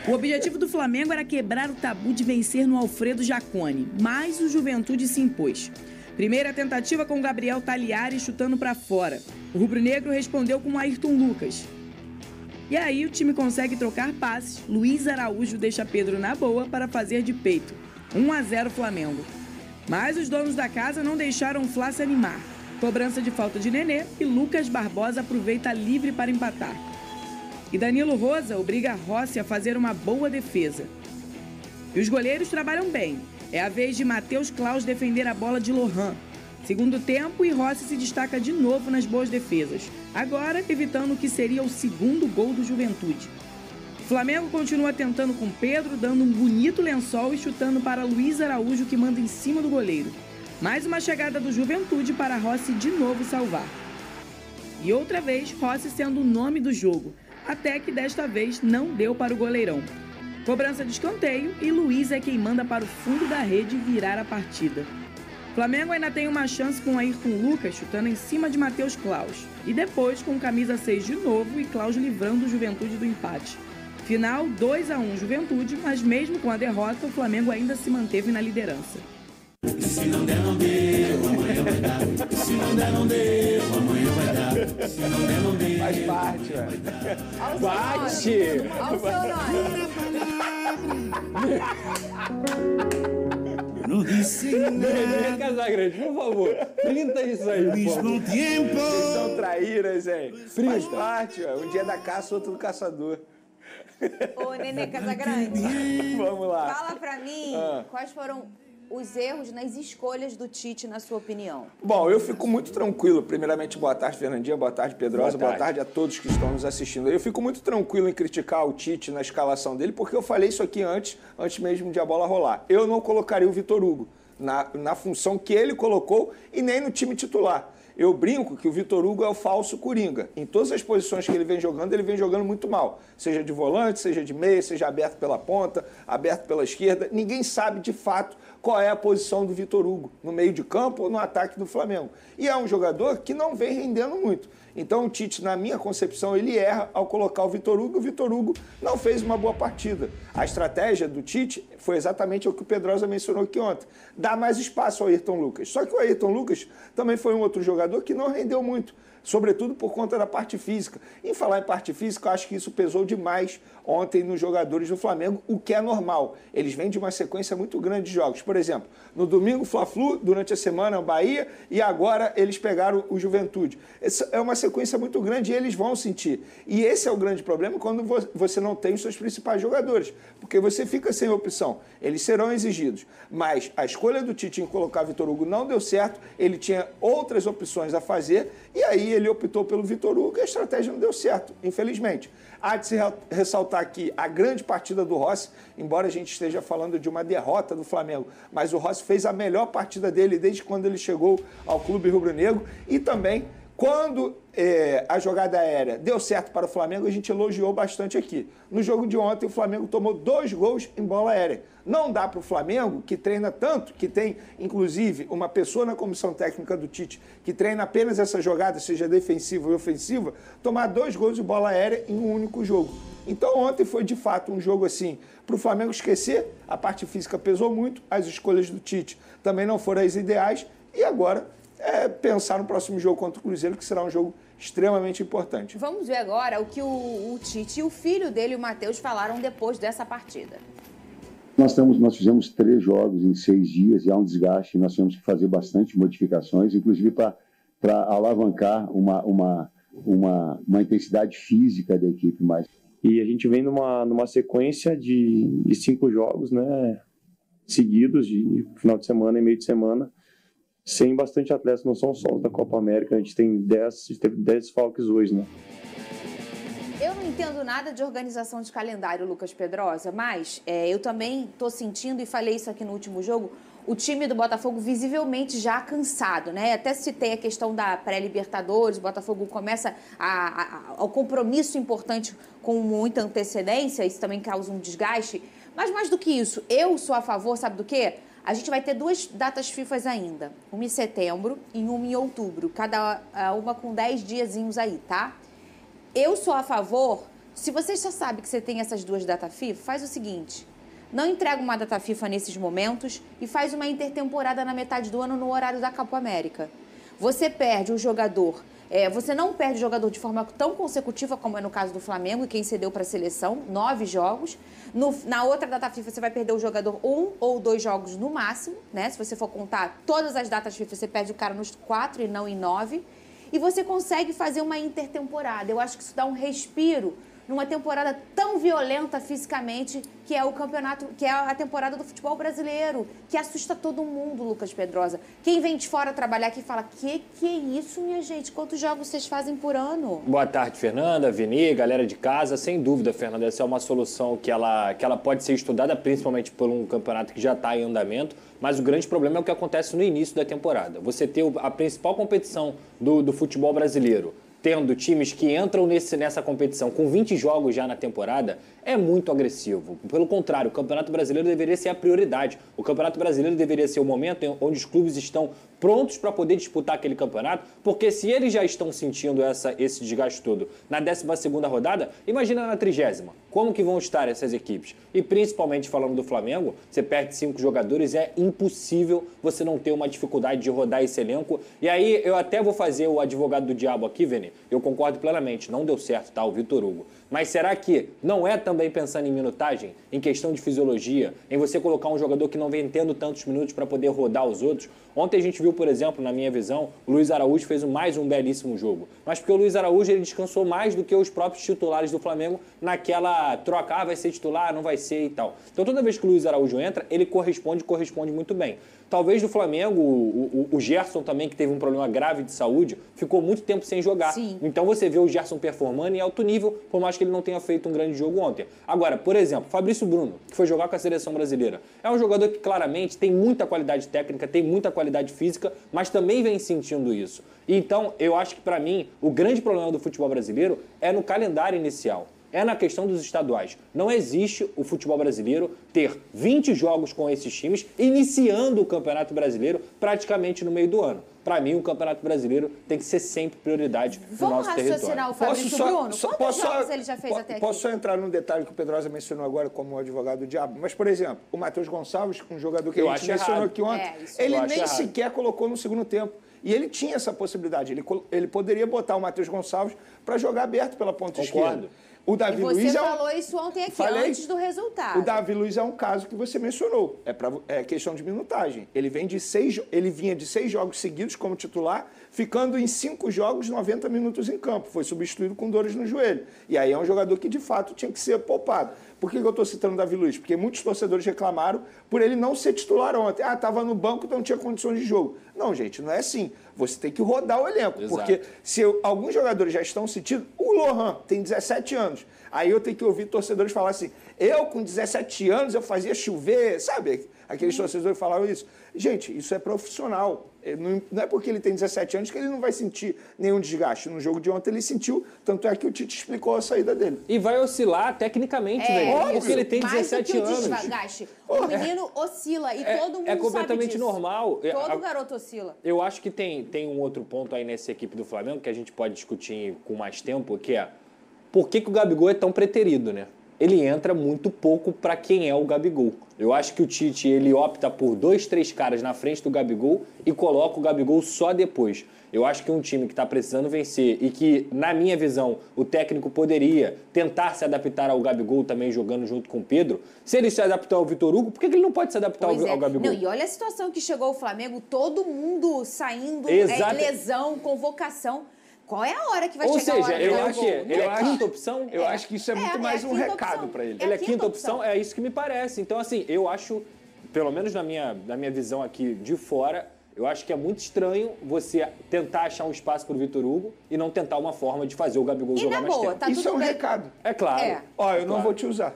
O objetivo do Flamengo era quebrar o tabu de vencer no Alfredo Jaconi, mas o Juventude se impôs. Primeira tentativa com Gabriel Taliari chutando para fora. O rubro-negro respondeu com Ayrton Lucas. E aí o time consegue trocar passes, Luiz Araújo deixa Pedro na boa para fazer de peito. 1-0 Flamengo. Mas os donos da casa não deixaram o Fla se animar. Cobrança de falta de Nenê e Lucas Barbosa aproveita livre para empatar. E Danilo Rosa obriga Rossi a fazer uma boa defesa. E os goleiros trabalham bem. É a vez de Matheus Klaus defender a bola de Lohan. Segundo tempo, e Rossi se destaca de novo nas boas defesas. Agora, evitando o que seria o segundo gol do Juventude. O Flamengo continua tentando com Pedro, dando um bonito lençol e chutando para Luiz Araújo, que manda em cima do goleiro. Mais uma chegada do Juventude para Rossi de novo salvar. E outra vez, Rossi sendo o nome do jogo. Até que desta vez não deu para o goleirão. Cobrança de escanteio e Luiz é quem manda para o fundo da rede virar a partida. Flamengo ainda tem uma chance com Ayrton Lucas chutando em cima de Matheus Klaus. E depois com camisa 6 de novo e Klaus livrando o Juventude do empate. Final 2-1 Juventude, mas mesmo com a derrota, o Flamengo ainda se manteve na liderança. Se não der, não deu, amanhã vai dar. Se não der, não deu, amanhã vai dar. Se não der, não deu. Faz parte, velho. Bate! Olha o seu nome. Não disse nada. Casagrande, por favor, printa isso aí, pô. Mismo tempo. Vocês são traíras, hein? Faz parte, velho. Um dia da caça, outro do caçador. Ô, Nenê Casagrande. Vamos lá. Fala pra mim quais foram os erros nas escolhas do Tite, na sua opinião. Bom, eu fico muito tranquilo. Primeiramente, boa tarde, Fernandinha. Boa tarde, Pedrosa. Boa tarde a todos que estão nos assistindo. Eu fico muito tranquilo em criticar o Tite na escalação dele, porque eu falei isso aqui antes mesmo de a bola rolar. Eu não colocaria o Vitor Hugo na função que ele colocou e nem no time titular. Eu brinco que o Vitor Hugo é o falso Coringa. Em todas as posições que ele vem jogando muito mal. Seja de volante, seja de meia, seja aberto pela ponta, aberto pela esquerda. Ninguém sabe, de fato, qual é a posição do Vitor Hugo, no meio de campo ou no ataque do Flamengo. E é um jogador que não vem rendendo muito. Então o Tite, na minha concepção, ele erra ao colocar o Vitor Hugo. O Vitor Hugo não fez uma boa partida. A estratégia do Tite foi exatamente o que o Pedrosa mencionou aqui ontem. Dar mais espaço ao Ayrton Lucas. Só que o Ayrton Lucas também foi um outro jogador que não rendeu muito, sobretudo por conta da parte física. Em falar em parte física, eu acho que isso pesou demais ontem nos jogadores do Flamengo, o que é normal. Eles vêm de uma sequência muito grande de jogos. Por exemplo, no domingo, Fla-Flu, durante a semana, o Bahia, e agora eles pegaram o Juventude. Essa é uma sequência muito grande e eles vão sentir. E esse é o grande problema quando você não tem os seus principais jogadores, porque você fica sem opção. Eles serão exigidos. Mas a escolha do Tite em colocar Vitor Hugo não deu certo, ele tinha outras opções a fazer, e aí ele optou pelo Vitor Hugo e a estratégia não deu certo, infelizmente. Há de se ressaltar aqui a grande partida do Rossi, embora a gente esteja falando de uma derrota do Flamengo, mas o Rossi fez a melhor partida dele desde quando ele chegou ao clube rubro-negro e também quando a jogada aérea deu certo para o Flamengo, a gente elogiou bastante aqui. No jogo de ontem, o Flamengo tomou 2 gols em bola aérea. Não dá para o Flamengo, que treina tanto, que tem, inclusive, uma pessoa na comissão técnica do Tite, que treina apenas essa jogada, seja defensiva ou ofensiva, tomar 2 gols de bola aérea em um único jogo. Então, ontem foi, de fato, um jogo assim, para o Flamengo esquecer, a parte física pesou muito, as escolhas do Tite também não foram as ideais, e agora pensar no próximo jogo contra o Cruzeiro, que será um jogo extremamente importante. Vamos ver agora o que o Tite e o filho dele, o Matheus, falaram depois dessa partida. Nós fizemos 3 jogos em 6 dias e há um desgaste. Nós tivemos que fazer bastante modificações, inclusive para alavancar uma intensidade física da equipe mais. E a gente vem numa sequência de 5 jogos, né, seguidos, de final de semana e meio de semana, sem bastante atletas, não são só os da Copa América, a gente teve 10 desfalques hoje, né? Eu não entendo nada de organização de calendário, Lucas Pedrosa, mas eu também estou sentindo, e falei isso aqui no último jogo, o time do Botafogo visivelmente já cansado, né? Até citei a questão da pré-Libertadores, o Botafogo começa ao compromisso importante com muita antecedência, isso também causa um desgaste, mas mais do que isso, eu sou a favor, sabe do quê? A gente vai ter 2 datas FIFA ainda, uma em setembro e uma em outubro, cada uma com 10 diazinhos aí, tá? Eu sou a favor Se você já sabe que você tem essas 2 datas FIFA, faz o seguinte, não entrega uma data FIFA nesses momentos e faz uma intertemporada na metade do ano no horário da Copa América. Você perde o jogador... você não perde o jogador de forma tão consecutiva como é no caso do Flamengo e quem cedeu para a seleção, 9 jogos. Na outra data FIFA você vai perder o jogador 1 ou 2 jogos no máximo, né? Se você for contar todas as datas FIFA, você perde o cara nos 4 e não em 9. E você consegue fazer uma intertemporada. Eu acho que isso dá um respiro numa temporada tão violenta fisicamente que é o campeonato, que é a temporada do futebol brasileiro, que assusta todo mundo, Lucas Pedrosa. Quem vem de fora trabalhar aqui fala, que é isso, minha gente? Quantos jogos vocês fazem por ano? Boa tarde, Fernanda, Vini, galera de casa. Sem dúvida, Fernanda, essa é uma solução que ela pode ser estudada, principalmente por um campeonato que já está em andamento, mas o grande problema é o que acontece no início da temporada. Você ter a principal competição do futebol brasileiro, tendo times que entram nessa competição com 20 jogos já na temporada, é muito agressivo. Pelo contrário, o Campeonato Brasileiro deveria ser a prioridade. O Campeonato Brasileiro deveria ser o momento onde os clubes estão prontos para poder disputar aquele campeonato, porque se eles já estão sentindo esse desgaste todo na 12ª rodada, imagina na 30ª. Como que vão estar essas equipes? E principalmente falando do Flamengo, você perde 5 jogadores, é impossível você não ter uma dificuldade de rodar esse elenco. E aí eu até vou fazer o advogado do diabo aqui, Vini. Eu concordo plenamente, não deu certo, tá? O Vitor Hugo. Mas será que não é também pensando em minutagem, em questão de fisiologia, em você colocar um jogador que não vem tendo tantos minutos para poder rodar os outros? Ontem a gente viu, por exemplo, na minha visão, o Luiz Araújo fez mais um belíssimo jogo. Mas porque o Luiz Araújo ele descansou mais do que os próprios titulares do Flamengo naquela troca, vai ser titular, não vai ser e tal. Então toda vez que o Luiz Araújo entra, ele corresponde muito bem. Talvez do Flamengo, o Gerson também, que teve um problema grave de saúde, ficou muito tempo sem jogar. Sim. Então você vê o Gerson performando em alto nível, por mais que ele não tenha feito um grande jogo ontem. Agora, por exemplo, Fabrício Bruno, que foi jogar com a seleção brasileira. É um jogador que claramente tem muita qualidade técnica, tem muita qualidade física, mas também vem sentindo isso. Então, eu acho que para mim, o grande problema do futebol brasileiro é no calendário inicial. É na questão dos estaduais. Não existe o futebol brasileiro ter 20 jogos com esses times, iniciando o Campeonato Brasileiro praticamente no meio do ano. Para mim, o Campeonato Brasileiro tem que ser sempre prioridade no nosso território. Vamos raciocinar o Fabrício Bruno? Quantos jogos ele já fez até aqui? Posso só entrar num detalhe que o Pedrosa mencionou agora como advogado do diabo? Mas, por exemplo, o Matheus Gonçalves, um jogador que a gente mencionou aqui ontem, ele nem sequer colocou no segundo tempo. E ele tinha essa possibilidade. Ele poderia botar o Matheus Gonçalves para jogar aberto pela ponta esquerda. O Davi Luiz falou isso ontem aqui, antes do resultado. O Davi Luiz é um caso que você mencionou. É questão de minutagem. Ele vinha de 6 jogos seguidos como titular, ficando em 5 jogos, 90 minutos em campo. Foi substituído com dores no joelho. E aí é um jogador que, de fato, tinha que ser poupado. Por que eu estou citando o Davi Luiz? Porque muitos torcedores reclamaram por ele não ser titular ontem. Estava no banco, então não tinha condições de jogo. Não, gente, não é assim. Você tem que rodar o elenco. Exato. Porque se alguns jogadores já estão sentindo... O Lohan tem 17 anos. Aí eu tenho que ouvir torcedores falar assim, eu com 17 anos eu fazia chover, sabe? Aqueles torcedores falavam isso. Gente, isso é profissional. Não é porque ele tem 17 anos que ele não vai sentir nenhum desgaste. No jogo de ontem ele sentiu, tanto é que o Tite explicou a saída dele. E vai oscilar tecnicamente, velho. Porque ele tem 17 anos. Desgaste. O menino oscila e todo mundo sabe disso. É completamente normal. Todo garoto oscila. Eu acho que tem um outro ponto aí nessa equipe do Flamengo que a gente pode discutir com mais tempo, que é por que o Gabigol é tão preterido, né? Ele entra muito pouco para quem é o Gabigol. Eu acho que o Tite ele opta por 2, 3 caras na frente do Gabigol e coloca o Gabigol só depois. Eu acho que um time que está precisando vencer e que, na minha visão, o técnico poderia tentar se adaptar ao Gabigol também jogando junto com o Pedro. Se ele se adaptar ao Vitor Hugo, por que ele não pode se adaptar ao Gabigol? Não, e olha a situação que chegou o Flamengo, todo mundo saindo, lesão, convocação. Qual é a hora que vai chegar a hora do Ele é a quinta opção? Eu acho que isso é muito mais um recado para ele. Ele é a quinta opção? É isso que me parece. Então, assim, eu acho, pelo menos na minha visão aqui de fora, eu acho que é muito estranho você tentar achar um espaço para o Vitor Hugo e não tentar uma forma de fazer o Gabigol jogar mais tempo. Tá isso é um recado. É claro. Eu não vou te usar.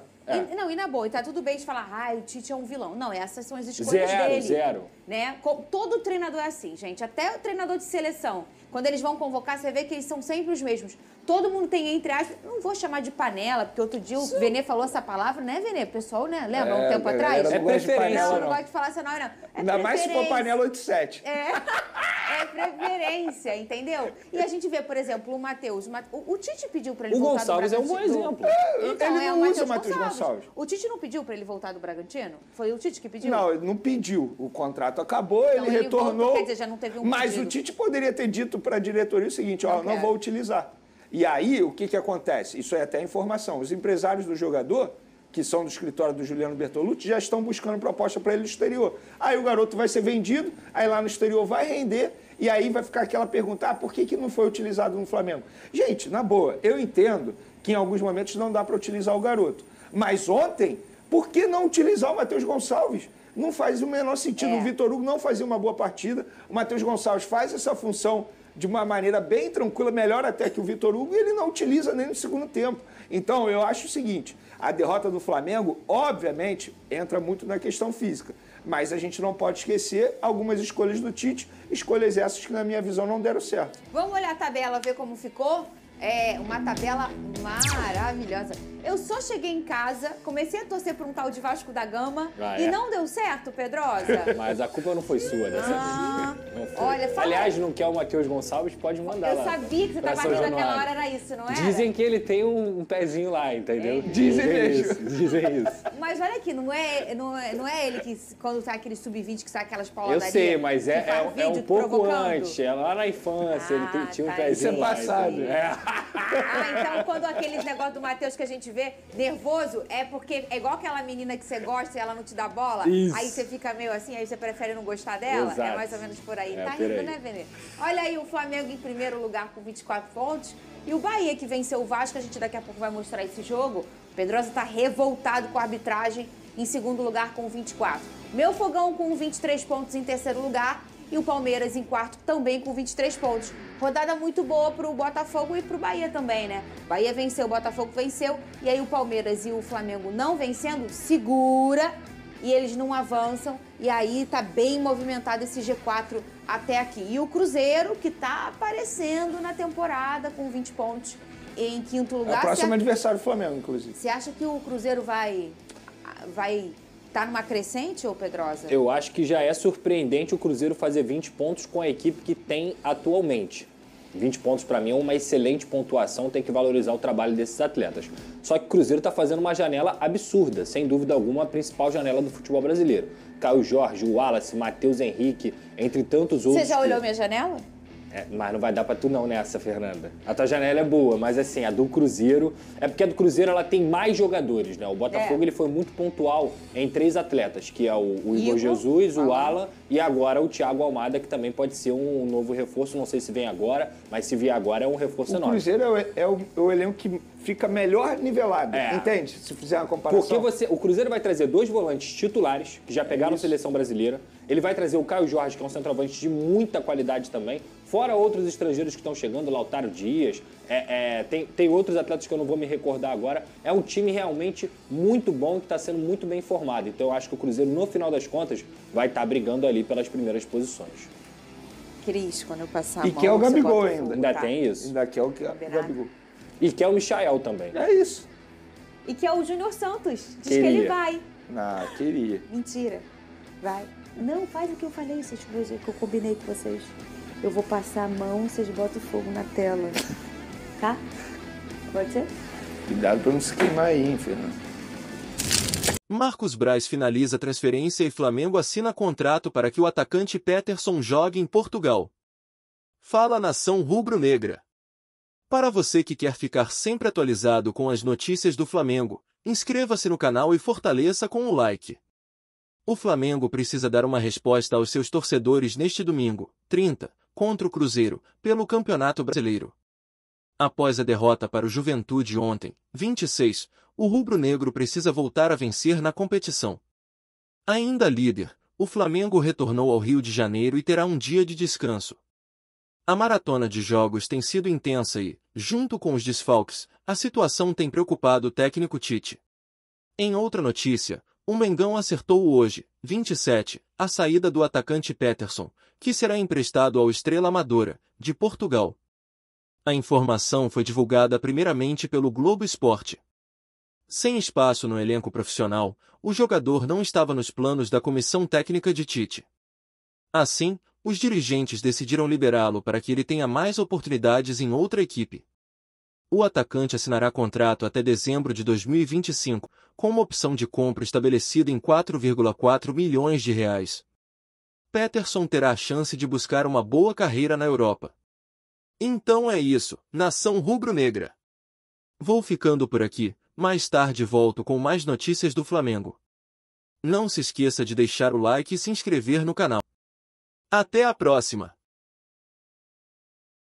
Não, e na boa, e tá tudo bem de falar, o Tite é um vilão. Não, essas são as escolhas dele. Zero. Né? Todo treinador é assim, gente. Até o treinador de seleção. Quando eles vão convocar, você vê que eles são sempre os mesmos. todo mundo tem, entre aspas, não vou chamar de panela, porque outro dia o Vene falou essa palavra, né, Vene? O pessoal, né, lembra um tempo atrás? É preferência. Não gosto de falar essa não. Ainda mais se for panela 87. É preferência, entendeu? E a gente vê, por exemplo, o Matheus. O Tite pediu para ele O voltar Gonçalves do é um bom Bragantino. exemplo. Então, Ele não usa o Matheus Gonçalves. O Tite não pediu para ele voltar do Bragantino? Foi o Tite que pediu? Não, ele não pediu. O contrato acabou, Então, ele retornou. voltou, quer dizer, já não teve um mas pedido. o Tite poderia ter dito para a diretoria o seguinte, ó, não vou utilizar. E aí, o que acontece? Isso é até informação. Os empresários do jogador, que são do escritório do Juliano Bertolucci, já estão buscando proposta para ele no exterior. Aí o garoto vai ser vendido, aí lá no exterior vai render, e aí vai ficar aquela pergunta, por que não foi utilizado no Flamengo? Gente, na boa, eu entendo que em alguns momentos não dá para utilizar o garoto. Mas ontem, por que não utilizar o Matheus Gonçalves? Não faz o menor sentido. O Vitor Hugo não fazia uma boa partida, o Matheus Gonçalves faz essa função de uma maneira bem tranquila, melhor até que o Vitor Hugo, e ele não utiliza nem no segundo tempo. Então, eu acho o seguinte, a derrota do Flamengo, obviamente, entra muito na questão física, mas a gente não pode esquecer algumas escolhas do Tite, escolhas essas que, na minha visão, não deram certo. Vamos olhar a tabela, ver como ficou? É uma tabela maravilhosa. Eu só cheguei em casa, comecei a torcer por um tal de Vasco da Gama e não deu certo, Pedrosa. Mas a culpa não foi sua dessa vez. Não foi. Olha, fala... Aliás, não quer o Matheus Gonçalves, pode mandar Eu lá. sabia que você estava rindo naquela hora, era isso, não é? Dizem que ele tem um pezinho lá, entendeu? Dizem mesmo. Dizem isso. Mas olha aqui, não é ele que, quando tá aquele sub-20, que sai aquelas pauladarias... Eu sei, mas é um pouco provocando. antes. É lá na infância, ele tinha um pezinho Isso é lá. passado. Então quando aqueles negócios do Matheus que a gente vê nervoso, é porque é igual aquela menina que você gosta e ela não te dá bola, Isso. aí você fica meio assim, aí você prefere não gostar dela? Exato. É mais ou menos por aí. É Tá por rindo, aí. né, Vene? Olha aí o Flamengo em primeiro lugar com 24 pontos e o Bahia que venceu o Vasco, a gente daqui a pouco vai mostrar esse jogo. O Pedrosa tá revoltado com a arbitragem em segundo lugar com 24. Meu Fogão com 23 pontos em terceiro lugar e o Palmeiras em quarto também com 23 pontos. Rodada muito boa pro Botafogo e pro Bahia também, né? Bahia venceu, o Botafogo venceu, e aí o Palmeiras e o Flamengo não vencendo, segura, e eles não avançam, e aí tá bem movimentado esse G4 até aqui. E o Cruzeiro, que tá aparecendo na temporada com 20 pontos em quinto É lugar. o próximo adversário do Flamengo, inclusive. Você acha que o Cruzeiro vai tá numa crescente, ô Pedrosa? Eu acho que já é surpreendente o Cruzeiro fazer 20 pontos com a equipe que tem atualmente. 20 pontos para mim é uma excelente pontuação, tem que valorizar o trabalho desses atletas. Só que o Cruzeiro está fazendo uma janela absurda, sem dúvida alguma a principal janela do futebol brasileiro. Caio Jorge, o Wallace, Matheus Henrique, entre tantos outros. Você já olhou minha janela? Mas não vai dar pra tu não nessa, Fernanda. A tua janela é boa, mas assim, a do Cruzeiro... É porque a do Cruzeiro ela tem mais jogadores, né? O Botafogo ele foi muito pontual em 3 atletas, que é o Igor Jesus, o Alan e agora o Thiago Almada, que também pode ser um novo reforço. Não sei se vem agora, mas se vier agora é um reforço enorme. O Cruzeiro é o elenco que fica melhor nivelado, entende? Se fizer uma comparação. Porque o Cruzeiro vai trazer 2 volantes titulares, que já pegaram a seleção brasileira. Ele vai trazer o Caio Jorge, que é um centroavante de muita qualidade também. Fora outros estrangeiros que estão chegando, Lautaro Dias. Tem outros atletas que eu não vou me recordar agora. É um time realmente muito bom, que está sendo muito bem formado. Então eu acho que o Cruzeiro, no final das contas, vai estar brigando ali pelas primeiras posições. Cris, quando eu passar a mão... E que é o Gabigol você bota ainda. Ainda tem isso. Ainda que é o Gabigol. E que é o Michael também. É isso. E que é o Júnior Santos. Diz Queria. que ele vai. Ah, queria. Mentira. Vai. Não, faz o que eu falei, vocês dois, que eu combinei com vocês. Eu vou passar a mão, vocês botam fogo na tela. Tá? Pode ser? Cuidado pra não se queimar aí, hein, Fernando. Marcos Braz finaliza a transferência e Flamengo assina contrato para que o atacante Peterson jogue em Portugal. Fala Nação Rubro-Negra. Para você que quer ficar sempre atualizado com as notícias do Flamengo, inscreva-se no canal e fortaleça com o like. O Flamengo precisa dar uma resposta aos seus torcedores neste domingo, 30, contra o Cruzeiro, pelo Campeonato Brasileiro. Após a derrota para o Juventude ontem, 26, o rubro-negro precisa voltar a vencer na competição. Ainda líder, o Flamengo retornou ao Rio de Janeiro e terá um dia de descanso. A maratona de jogos tem sido intensa e, junto com os desfalques, a situação tem preocupado o técnico Tite. Em outra notícia, o Mengão acertou hoje, 27, a saída do atacante Peterson, que será emprestado ao Estrela Amadora, de Portugal. A informação foi divulgada primeiramente pelo Globo Esporte. Sem espaço no elenco profissional, o jogador não estava nos planos da comissão técnica de Tite. Assim, os dirigentes decidiram liberá-lo para que ele tenha mais oportunidades em outra equipe. O atacante assinará contrato até dezembro de 2025, com uma opção de compra estabelecida em 4,4 milhões de reais. Peterson terá a chance de buscar uma boa carreira na Europa. Então é isso, nação rubro-negra. Vou ficando por aqui, mais tarde volto com mais notícias do Flamengo. Não se esqueça de deixar o like e se inscrever no canal. Até a próxima!